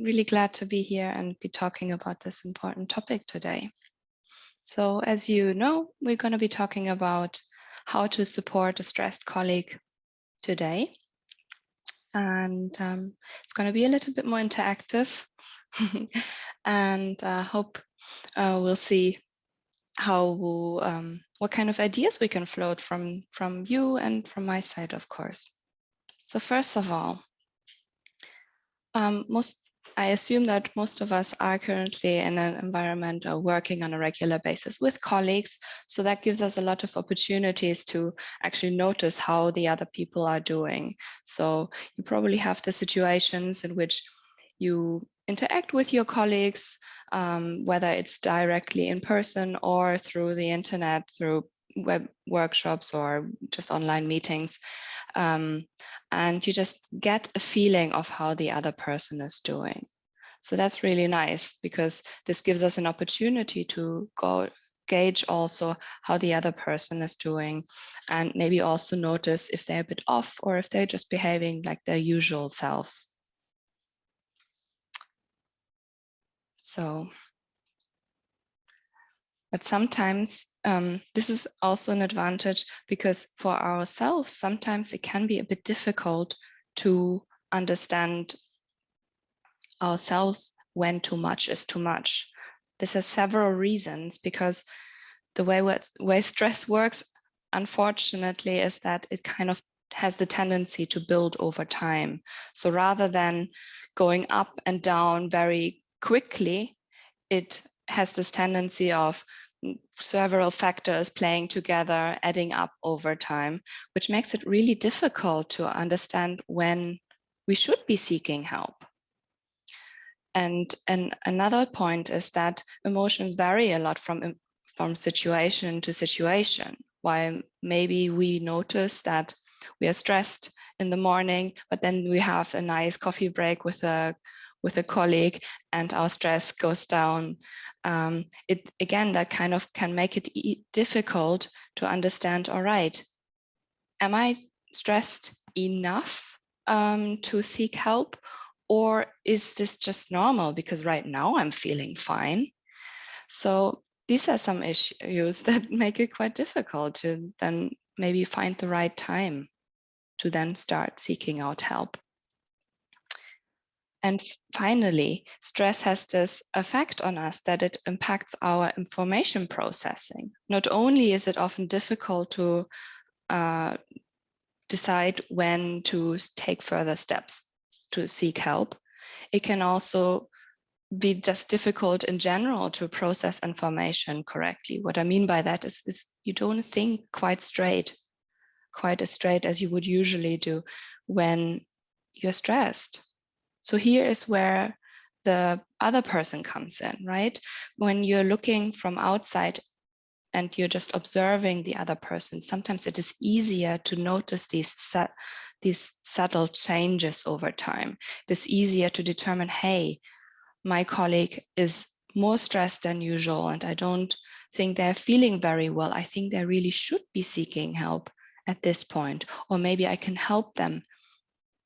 really glad to be here and be talking about this important topic today. So as you know, we're going to be talking about how to support a stressed colleague today. And it's going to be a little bit more interactive and hope we'll see how what kind of ideas we can float from you and from my side, of course. So first of all, I assume that most of us are currently in an environment or working on a regular basis with colleagues. So that gives us a lot of opportunities to actually notice how the other people are doing. So you probably have the situations in which you interact with your colleagues, whether it's directly in person or through the internet, through web workshops or just online meetings. And you just get a feeling of how the other person is doing. So that's really nice because this gives us an opportunity to gauge also how the other person is doing and maybe also notice if they're a bit off or if they're just behaving like their usual selves. So, but sometimes this is also an advantage because for ourselves, sometimes it can be a bit difficult to understand ourselves when too much is too much. This has several reasons because the way stress works, unfortunately, is that it kind of has the tendency to build over time. So rather than going up and down very quickly, it has this tendency of several factors playing together, adding up over time, which makes it really difficult to understand when we should be seeking help. And another point is that emotions vary a lot from situation to situation. While maybe we notice that we are stressed in the morning, but then we have a nice coffee break with a colleague and our stress goes down. Again, that kind of can make it difficult to understand, all right, am I stressed enough to seek help? Or is this just normal because right now I'm feeling fine? So these are some issues that make it quite difficult to then maybe find the right time to then start seeking out help. And finally, stress has this effect on us that it impacts our information processing. Not only is it often difficult to decide when to take further steps to seek help, it can also be just difficult in general to process information correctly. What I mean by that is you don't think quite as straight as you would usually do when you're stressed. So here is where the other person comes in, right? When you're looking from outside and you're just observing the other person, sometimes it is easier to notice these subtle changes over time. It is easier to determine, hey, my colleague is more stressed than usual and I don't think they're feeling very well. I think they really should be seeking help at this point. Or maybe I can help them,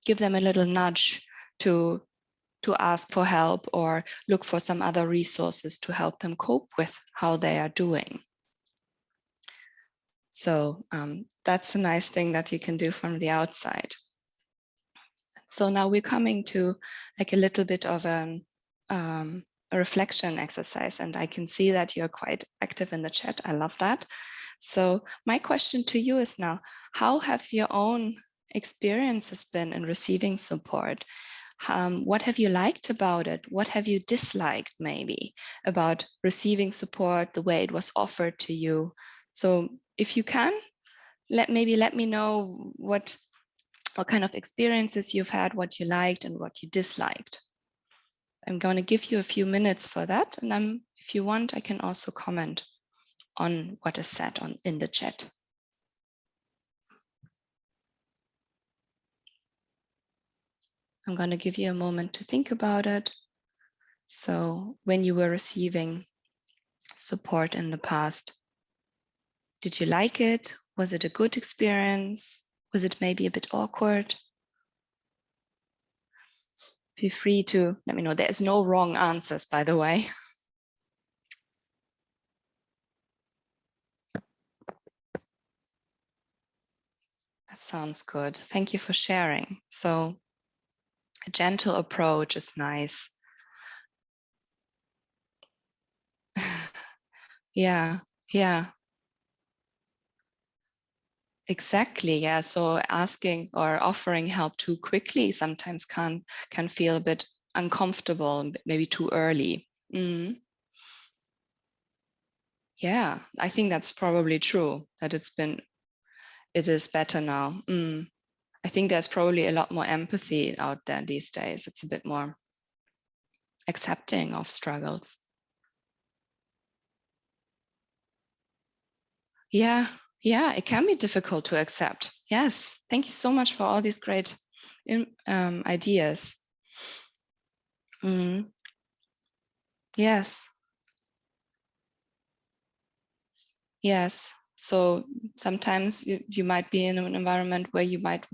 give them a little nudge to ask for help or look for some other resources to help them cope with how they are doing. So that's a nice thing that you can do from the outside. So now we're coming to like a little bit of a reflection exercise, and I can see that you're quite active in the chat. I love that. So my question to you is now, how have your own experiences been in receiving support? What have you liked about it? What have you disliked maybe about receiving support, the way it was offered to you? So if you can, let me know what kind of experiences you've had, what you liked and what you disliked. I'm going to give you a few minutes for that. And if you want, I can also comment on what is said in the chat. I'm going to give you a moment to think about it. So when you were receiving support in the past, did you like it? Was it a good experience? Was it maybe a bit awkward? feel free to let me know. There's no wrong answers, by the way. That sounds good. Thank you for sharing. So a gentle approach is nice. Yeah, yeah, exactly. Yeah. So asking or offering help too quickly sometimes can feel a bit uncomfortable, maybe too early. Mm. Yeah, I think that's probably true, that it is better now. Mm. I think there's probably a lot more empathy out there these days. It's a bit more accepting of struggles. Yeah, yeah, it can be difficult to accept. Yes, thank you so much for all these great ideas. Mm. Yes, yes. So sometimes you might be in an environment where you might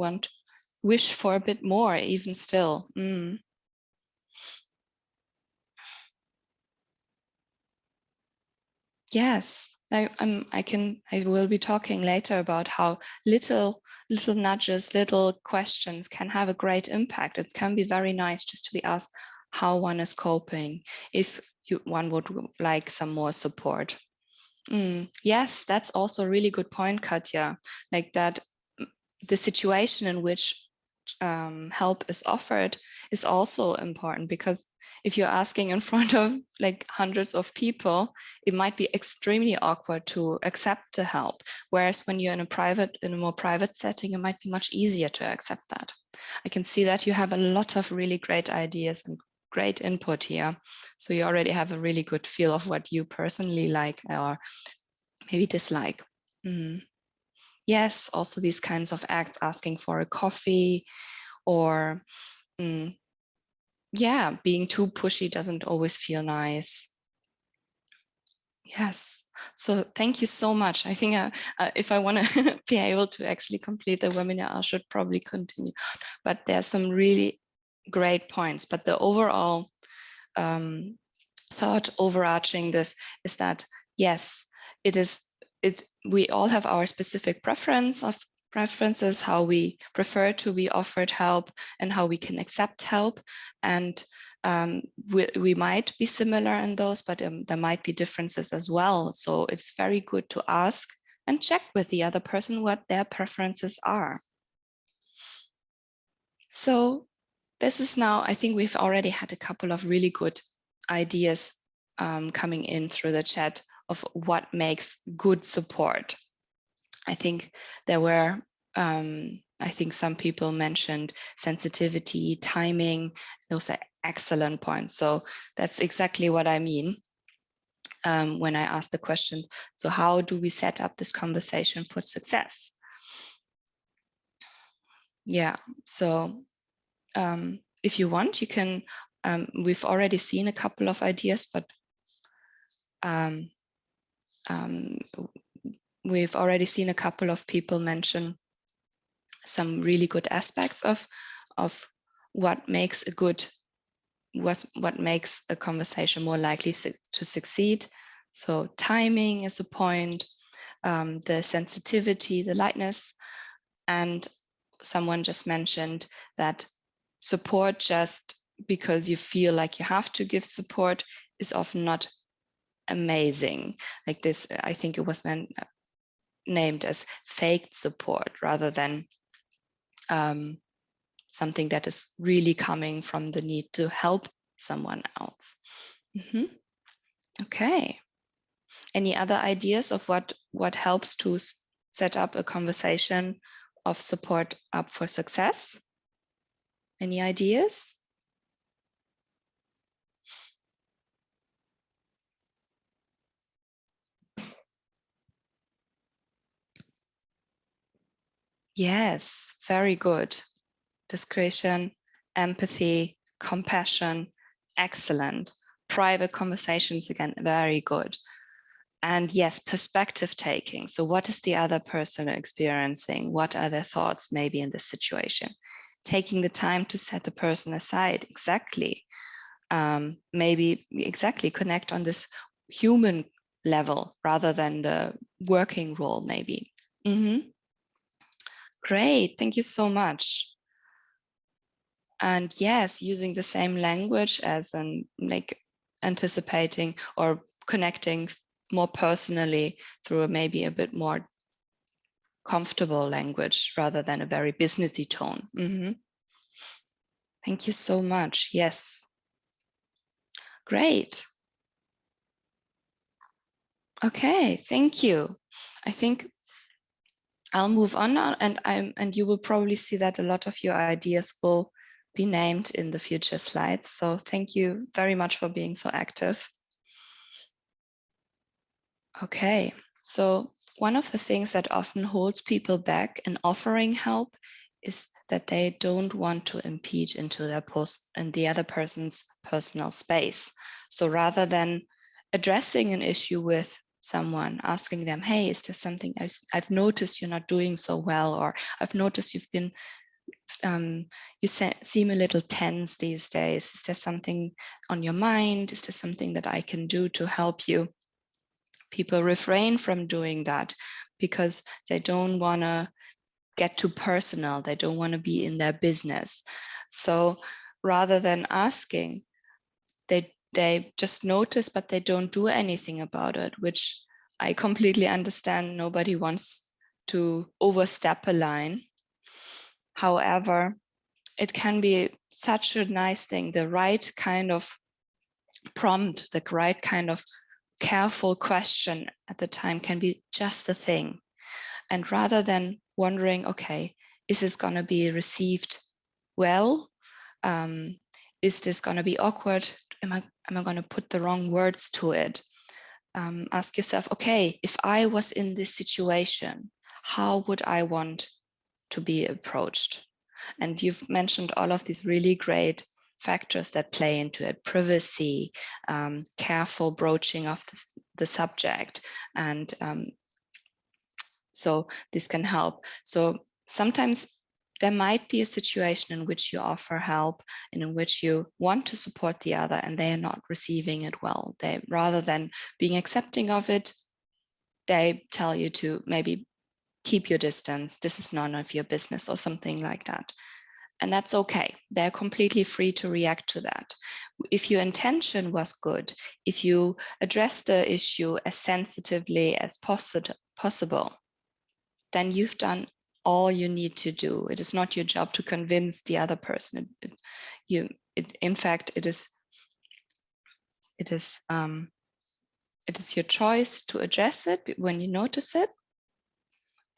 wish for a bit more, even still. Mm. Yes, I will be talking later about how little nudges, little questions can have a great impact. It can be very nice just to be asked how one is coping, if one would like some more support. Yes, that's also a really good point, Katja. Like that, the situation in which help is offered is also important, because if you're asking in front of like hundreds of people, it might be extremely awkward to accept the help. Whereas when you're in a more private setting, it might be much easier to accept that. I can see that you have a lot of really great ideas and great input here. So you already have a really good feel of what you personally like or maybe dislike. Mm. Yes, also these kinds of acts, asking for a coffee or yeah, being too pushy doesn't always feel nice. Yes. So thank you so much. I think if I want to be able to actually complete the webinar, I should probably continue. But there's some really great points. But the overall thought overarching this is that, yes, we all have our specific preferences, how we prefer to be offered help and how we can accept help. And we might be similar in those, but there might be differences as well. So it's very good to ask and check with the other person what their preferences are. So this is now, I think we've already had a couple of really good ideas coming in through the chat of what makes good support. I think there were, I think some people mentioned sensitivity, timing. Those are excellent points. So that's exactly what I mean when I ask the question, so how do we set up this conversation for success? Yeah, so if you want, you can, we've already seen a couple of ideas, but we've already seen a couple of people mention some really good aspects of what makes what makes a conversation more likely to succeed. So timing is a point, the sensitivity, the lightness, and someone just mentioned that support just because you feel like you have to give support is often not amazing. Like this, I think it was named as faked support rather than something that is really coming from the need to help someone else. Okay. Any other ideas of what helps to set up a conversation of support up for success? Any ideas? Yes, very good. Discretion, empathy, compassion, excellent. Private conversations, again, very good. And yes, perspective taking. So what is the other person experiencing? What are their thoughts maybe in this situation? taking the time to set the person aside. Exactly. Maybe exactly connect on this human level rather than the working role, maybe. Great, thank you so much. And yes, using the same language as like anticipating or connecting more personally through maybe a bit more comfortable language rather than a very businessy tone. Thank you so much. Yes. Great. Okay, thank you. I think I'll move on now, and you will probably see that a lot of your ideas will be named in the future slides. So thank you very much for being so active. Okay, so one of the things that often holds people back in offering help is that they don't want to impede into the other person's personal space. So rather than addressing an issue with someone, asking them, hey, is there something I've noticed you're not doing so well, or I've noticed you've been you seem a little tense these days. Is there something on your mind? Is there something that I can do to help you? People refrain from doing that because they don't want to get too personal. They don't want to be in their business. So rather than asking, they just notice, but they don't do anything about it, which I completely understand. Nobody wants to overstep a line. However, it can be such a nice thing. The right kind of prompt, the right kind of careful question at the time can be just the thing. And rather than wondering, okay, is this going to be received well? Is this going to be awkward? Am I going to put the wrong words to it? Ask yourself, okay, if I was in this situation, how would I want to be approached? And you've mentioned all of these really great factors that play into it: privacy, careful broaching of the subject, and so this can help. So sometimes there might be a situation in which you offer help and in which you want to support the other and they are not receiving it well. They, rather than being accepting of it, they tell you to maybe keep your distance. This is none of your business or something like that. And that's okay. They're completely free to react to that. If your intention was good, if you address the issue as sensitively as possible, then you've done all you need to do. It is not your job to convince the other person. In fact, it is your choice to address it when you notice it.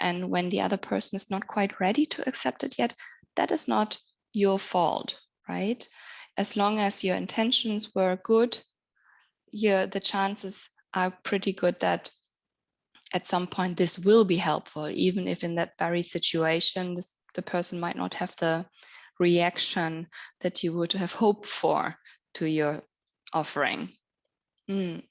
And when the other person is not quite ready to accept it yet, that is not your fault, right? As long as your intentions were good, the chances are pretty good that at some point this will be helpful, even if in that very situation, the person might not have the reaction that you would have hoped for to your offering. And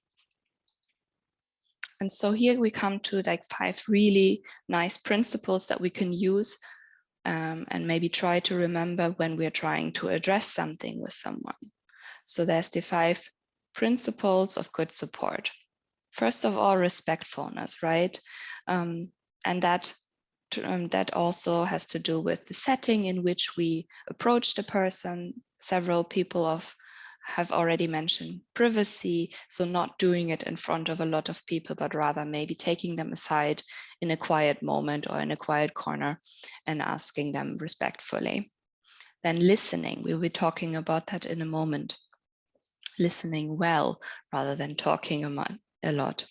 so here we come to like 5 really nice principles that we can use and maybe try to remember when we're trying to address something with someone. So there's the 5 principles of good support. First of all, respectfulness, right? And that also has to do with the setting in which we approach the person. Several people have already mentioned privacy, so not doing it in front of a lot of people, but rather maybe taking them aside in a quiet moment or in a quiet corner and asking them respectfully. Then listening, we'll be talking about that in a moment. Listening well rather than talking a lot.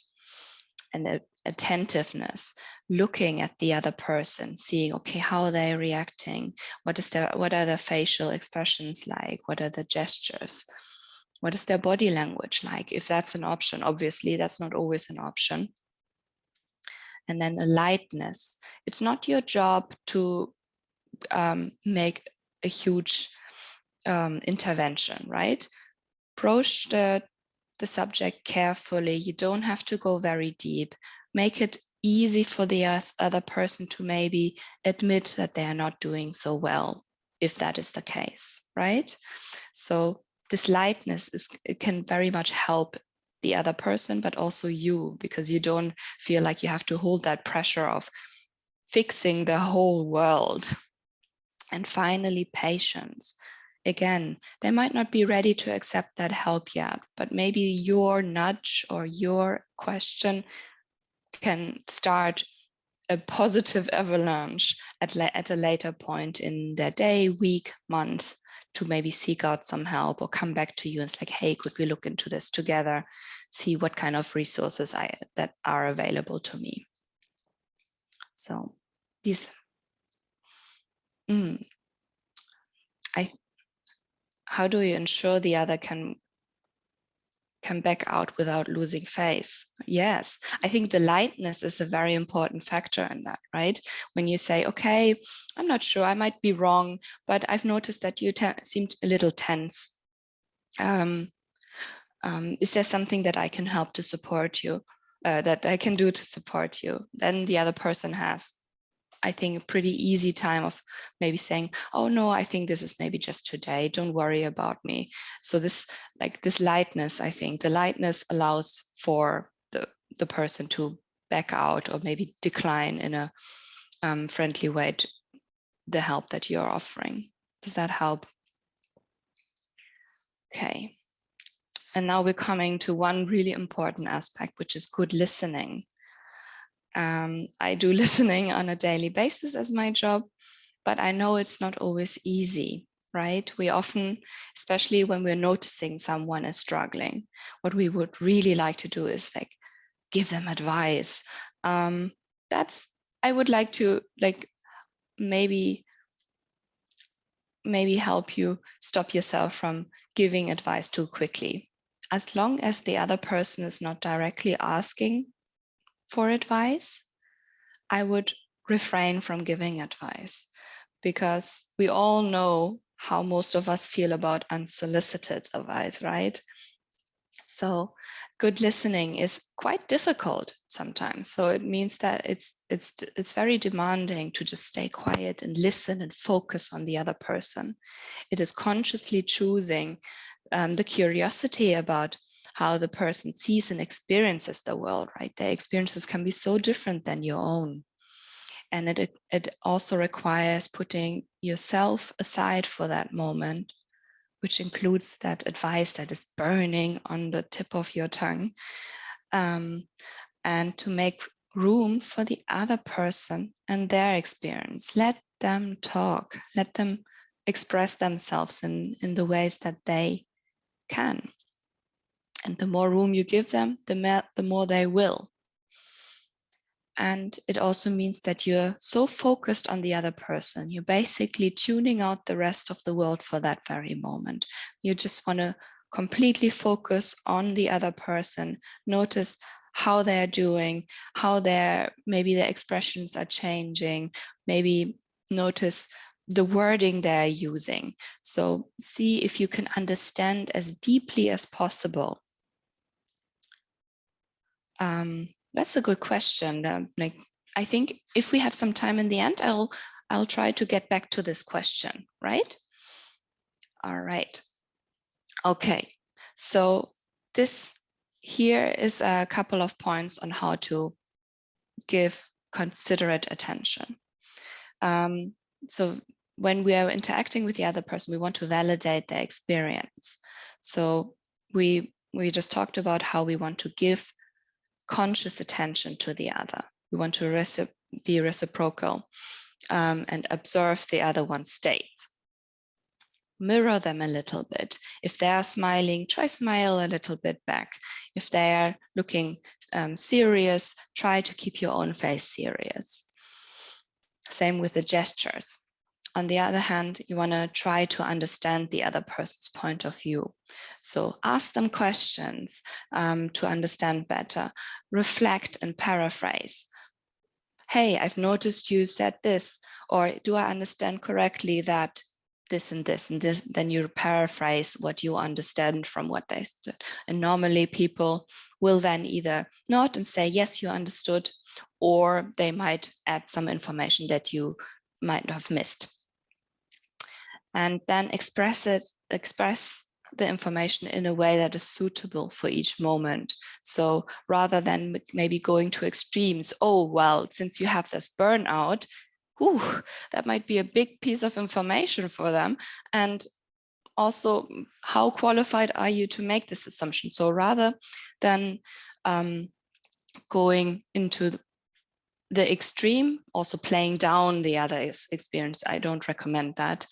And attentiveness, looking at the other person, seeing, okay, how are they reacting? What are their facial expressions like? What are the gestures? What is their body language like? If that's an option, obviously that's not always an option. And then a lightness. It's not your job to make a huge intervention, right? Approach the subject carefully. You don't have to go very deep. Make it easy for the other person to maybe admit that they are not doing so well if that is the case, right? So this lightness it can very much help the other person, but also you, because you don't feel like you have to hold that pressure of fixing the whole world. And finally, patience. Again, they might not be ready to accept that help yet, but maybe your nudge or your question can start a positive avalanche at a later point in their day, week, month, to maybe seek out some help or come back to you and it's like, hey, could we look into this together, see what kind of resources that are available to me. So these, how do you ensure the other can back out without losing face? Yes, I think the lightness is a very important factor in that, right? When you say, okay, I'm not sure, I might be wrong, but I've noticed that you seemed a little tense. Is there something that I can help to support you, that I can do to support you? Then the other person has, I think, a pretty easy time of maybe saying, oh no, I think this is maybe just today, don't worry about me. So this lightness, I think the lightness allows for the person to back out or maybe decline in a friendly way to the help that you're offering. Does that help? Okay. And now we're coming to one really important aspect, which is good listening. I do listening on a daily basis as my job, but I know it's not always easy, right? We often, especially when we're noticing someone is struggling, what we would really like to do is like give them advice. I would like to maybe help you stop yourself from giving advice too quickly. As long as the other person is not directly asking for advice, I would refrain from giving advice, because we all know how most of us feel about unsolicited advice, right? So good listening is quite difficult sometimes. So it means that it's very demanding to just stay quiet and listen and focus on the other person. It is consciously choosing the curiosity about how the person sees and experiences the world, right? Their experiences can be so different than your own. And it also requires putting yourself aside for that moment, which includes that advice that is burning on the tip of your tongue, and to make room for the other person and their experience. Let them talk, let them express themselves in the ways that they can. And the more room you give them, the more they will. And it also means that you're so focused on the other person, you're basically tuning out the rest of the world for that very moment. You just want to completely focus on the other person, notice how they're doing, how maybe their expressions are changing, maybe notice the wording they're using. So see if you can understand as deeply as possible. That's a good question. I think if we have some time in the end, I'll try to get back to this question, right? All right. Okay. So this here is a couple of points on how to give considerate attention. So when we are interacting with the other person, we want to validate their experience. So we just talked about how we want to give conscious attention to the other. We want to be reciprocal and observe the other one's state. Mirror them a little bit. If they are smiling, try smile a little bit back. If they are looking serious, try to keep your own face serious. Same with the gestures. On the other hand, you want to try to understand the other person's point of view. So ask them questions to understand better, reflect and paraphrase. Hey, I've noticed you said this, or do I understand correctly that this and this and this? Then you paraphrase what you understand from what they said. And normally people will then either nod and say, yes, you understood, or they might add some information that you might have missed. and then express the information in a way that is suitable for each moment. So rather than maybe going to extremes, oh, well, since you have this burnout, that might be a big piece of information for them. And also, how qualified are you to make this assumption? So rather than going into the extreme, also playing down the other experience, I don't recommend that.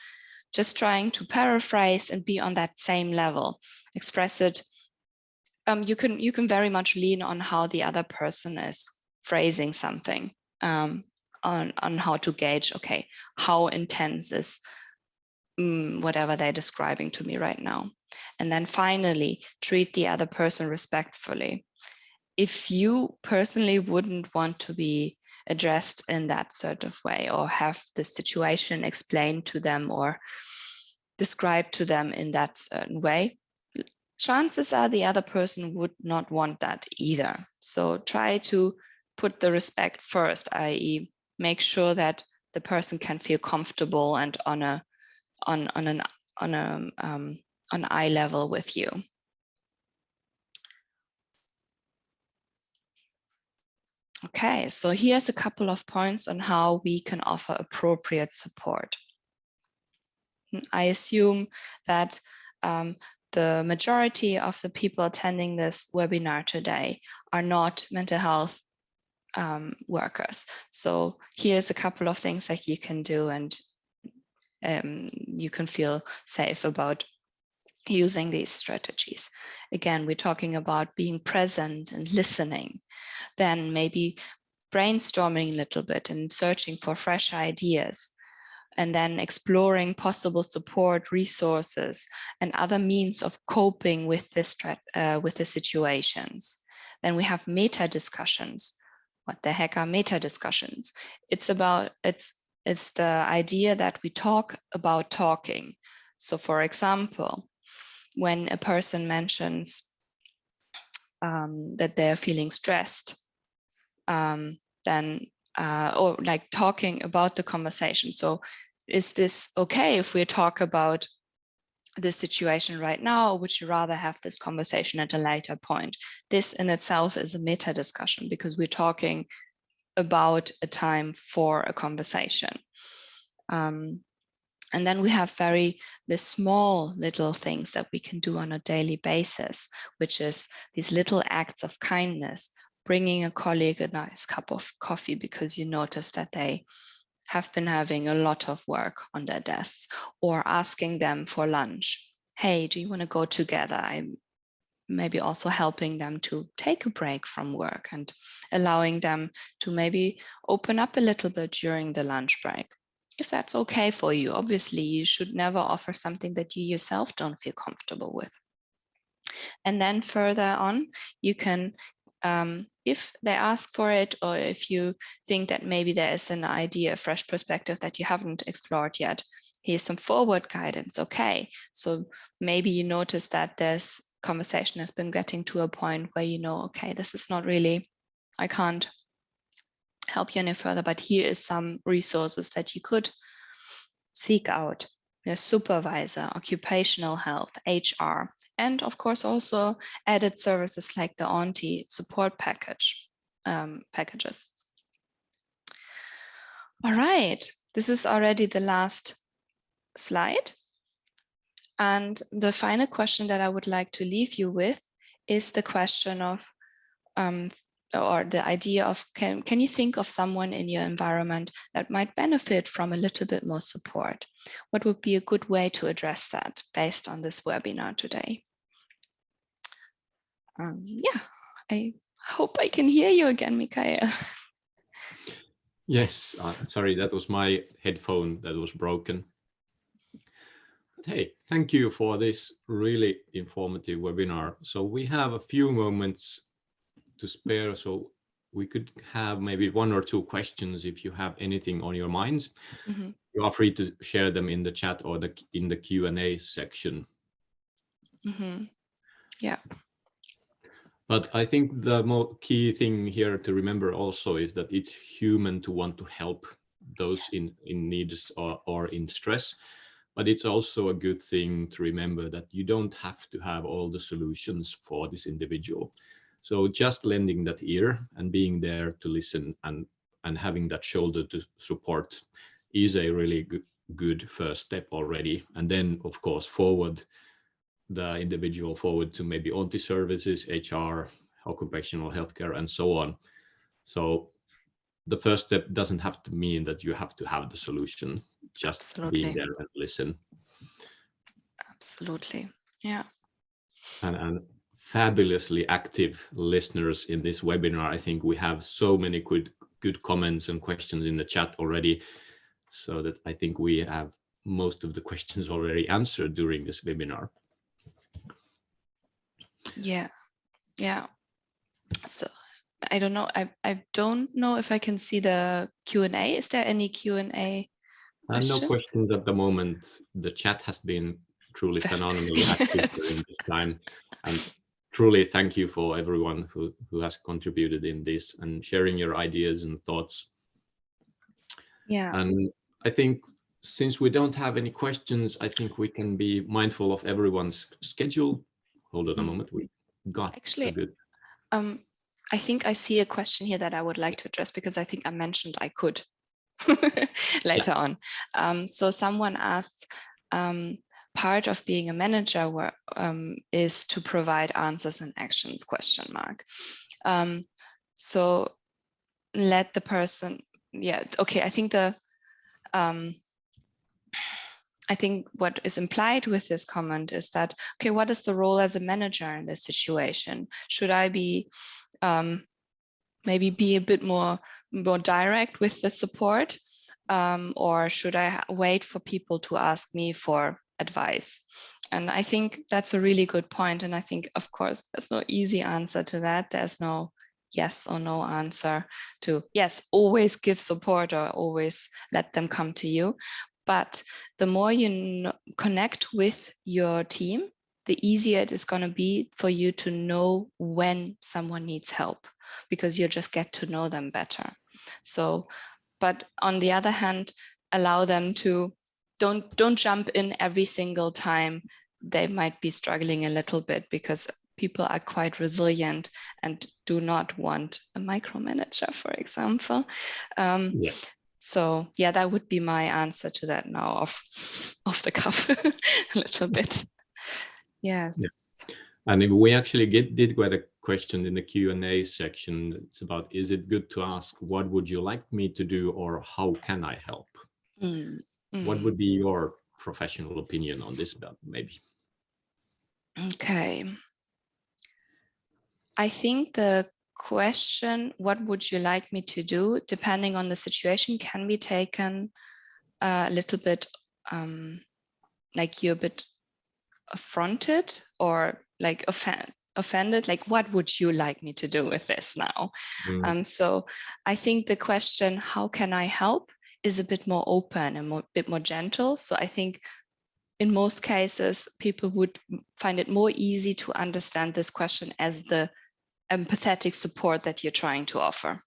Just trying to paraphrase and be on that same level, express it. You can very much lean on how the other person is phrasing something, on how to gauge, okay, how intense is whatever they're describing to me right now. And then finally, treat the other person respectfully. If you personally wouldn't want to be addressed in that sort of way, or have the situation explained to them or described to them in that certain way, chances are the other person would not want that either. So try to put the respect first, i.e. make sure that the person can feel comfortable and on eye level with you. Okay, so here's a couple of points on how we can offer appropriate support. I assume that the majority of the people attending this webinar today are not mental health workers. So here's a couple of things that you can do, and you can feel safe about using these strategies. Again, we're talking about being present and listening, then maybe brainstorming a little bit and searching for fresh ideas, and then exploring possible support resources and other means of coping with the situations. Then we have meta discussions. What the heck are meta discussions? It's the idea that we talk about talking. So for example, when a person mentions that they're feeling stressed, then or like talking about the conversation. So is this okay if we talk about the situation right now, or would you rather have this conversation at a later point? This in itself is a meta discussion, because we're talking about a time for a conversation. And then we have the small little things that we can do on a daily basis, which is these little acts of kindness, bringing a colleague a nice cup of coffee because you notice that they have been having a lot of work on their desks, or asking them for lunch. Hey, do you want to go together? I'm maybe also helping them to take a break from work and allowing them to maybe open up a little bit during the lunch break. If that's okay for you, obviously you should never offer something that you yourself don't feel comfortable with. And then further on, you can, if they ask for it, or if you think that maybe there is an idea, a fresh perspective that you haven't explored yet, here's some forward guidance. Okay, so maybe you notice that this conversation has been getting to a point where you know, okay, this is not really, I can't help you any further, but here is some resources that you could seek out. Your supervisor, occupational health, HR, and of course also added services like the Auntie support packages. All right, this is already the last slide. And the final question that I would like to leave you with is the question of, or the idea of, can you think of someone in your environment that might benefit from a little bit more support? What would be a good way to address that based on this webinar today? Yeah, I hope I can hear you again, Mikael. Yes, sorry, that was my headphone that was broken. Hey, thank you for this really informative webinar. So we have a few moments to spare, so we could have maybe one or two questions if you have anything on your minds. Mm-hmm. You are free to share them in the chat or in the Q&A section. Mm-hmm. Yeah. But I think the key thing here to remember also is that it's human to want to help those in needs or in stress. but it's also a good thing to remember that you don't have to have all the solutions for this individual. So just lending that ear and being there to listen and having that shoulder to support is a really good first step already. And then, of course, forward the individual forward to maybe Auntie services, HR, occupational healthcare, and so on. So the first step doesn't have to mean that you have to have the solution, just Absolutely. being there and listen. Absolutely. Yeah. And fabulously active listeners in this webinar. I think we have so many good comments and questions in the chat already, so that I think we have most of the questions already answered during this webinar. Yeah. Yeah. So I don't know. I don't know if I can see the Q&A. Is there any Q&A questions? No questions at the moment. The chat has been truly phenomenally active during this time. And truly thank you for everyone who has contributed in this and sharing your ideas and thoughts. Yeah. And I think since we don't have any questions, I think we can be mindful of everyone's schedule. Hold on a moment. We got actually a good. I think I see a question here that I would like to address, because I think I mentioned I could later on. So someone asked, part of being a manager is to provide answers and actions, question mark. So let the person, yeah, okay, I think I think what is implied with this comment is that, okay, what is the role as a manager in this situation? Should I be maybe be a bit more direct with the support, or should I wait for people to ask me for advice? And I think that's a really good point. And I think, of course, there's no easy answer to that. There's no yes or no answer to, yes, always give support or always let them come to you. But the more you connect with your team, the easier it is going to be for you to know when someone needs help, because you just get to know them better. So, but on the other hand, allow them to don't jump in every single time they might be struggling a little bit, because people are quite resilient and do not want a micromanager, for example. Yeah. So yeah, that would be my answer to that now, off the cuff a little bit. Yes. Yeah. And if we actually did get a question in the Q&A section. It's about, is it good to ask, what would you like me to do, or how can I help? What would be your professional opinion on this, maybe? Okay. I think the question, what would you like me to do, depending on the situation, can be taken a little bit like you're a bit affronted or like offended, like, what would you like me to do with this now? So I think the question, how can I help, is a bit more open and a bit more gentle. So I think in most cases, people would find it more easy to understand this question as the empathetic support that you're trying to offer.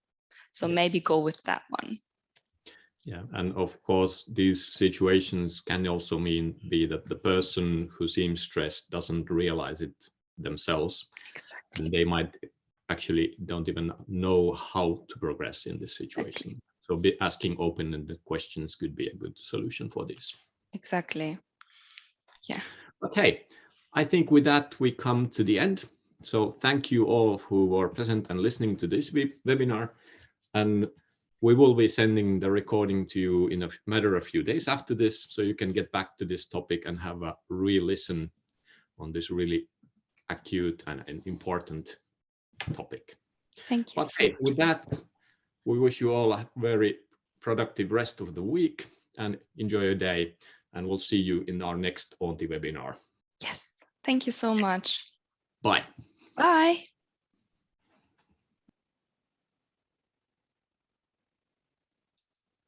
So yes, maybe go with that one. Yeah, and of course, these situations can also be that the person who seems stressed doesn't realize it themselves. Exactly. And they might actually don't even know how to progress in this situation. Exactly. So asking open-ended questions could be a good solution for this. Exactly. Yeah. Okay, I think with that, we come to the end. So thank you all who were present and listening to this webinar. And we will be sending the recording to you in a matter of a few days after this, so you can get back to this topic and have a re-listen on this really acute and important topic. Thank you. Okay, with that, we wish you all a very productive rest of the week and enjoy your day. And we'll see you in our next Auntie webinar. Yes, thank you so much. Bye. Bye.